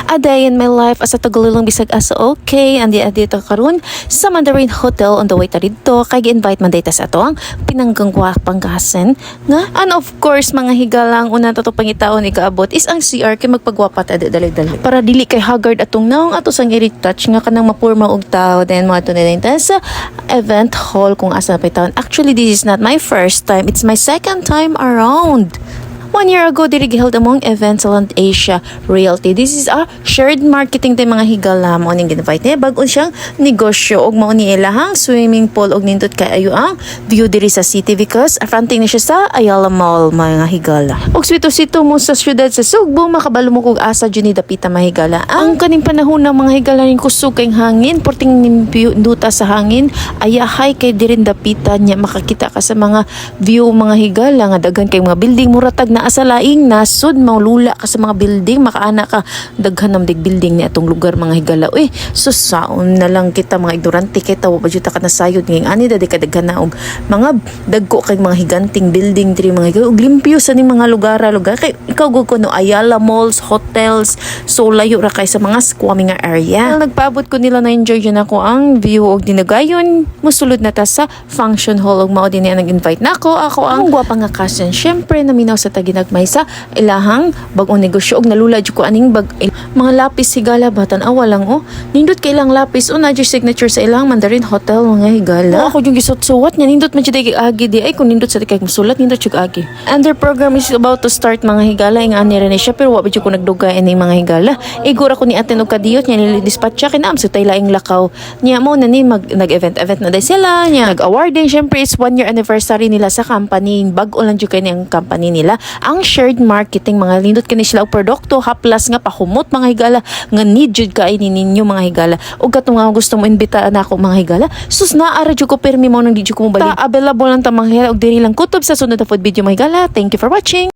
A day in my life as a Tagalulong bisag asa okay. Andi dito karon sa Mandarin Hotel on the way ta dito kay gi-invite man data sa ato ang pinanggangwa Pangasinan nga. And of course mga higalang una to pangitaon ikaabot is ang CR kay magpagwapa ta dali-dali para dili kay haggard atong naong ato sang i-retouch nga kanang mapurma og tao then mga tunay sa event hall kung asa pa taon. Actually this is not my first time, it's my second time around. 1 year ago, diri giheld among events sa Land Asia Realty. This is a shared marketing tay mga higala mo ning invite niya bag-on siyang negosyo og mao ni ilahang swimming pool og nindot kaayo ang view diri sa city because fronting ni siya sa Ayala Mall mga higala. Og swito-swito mo sa syudad sa Sugbo makabalo mo kog asa jud ni dapita mga higala. Ang kaning panahon ng mga higala ning kusog kay hangin, porting nimpyo duta sa hangin, ayahay kay diri dapita nya makakita ka sa mga view mga higala nga daghan kay mga building muratag na asa laing nasud maulula ka sa mga building makaana ka daghan ng building ni atong lugar mga higala. Uy, susaon na lang kita mga ignorante kay tawo pa jud ka nasayod nging ani dadi ka daghan na og mga dagko kay mga higanting building diri mga higala og limpyo sa ning mga lugar kay ikaw gud kuno Ayala malls, hotels, so layo ra kay sa mga squammy nga area. Nagpaabot ko nila na enjoy yun ako ang view og dinagayon musulod na ta sa function hall og mao din nag-invite nako ako ang gwapa nga cousin syempre naminaw sa ginagmay sa ilahang bag-o negosyo og nalula jud ko aning mga lapis higala batan awa lang nindot kay ilang lapis na jud signature sa ilang Mandarin Hotel mga higala. Ako yung gisot-suwat nya nindot man jud kay agi di ay kung nindot sa kay musulat nindot jud agi. And their program is about to start mga higala ing ani rin siya pero wa jud ko nagduga ini mga higala. Igura ko ni aten og kadiyot nya ni dispatcha kinam sa tay laing lakaw nya mo na ni nag-event na day sila nya nag-awarding syempre is 1 year anniversary nila sa company bag-o lang jud kay ang company nila. Ang shared marketing mga lindot kani sila og produkto haplas nga pahumot mga higala nga need jud kaini ninyo mga higala og katong nga gusto mo imbita na ako mga higala sus naara jud ko permi mo nang di jud ko mo balik available lang ta mga higala og diri lang kutob sa sunod na food video mga higala. Thank you for watching.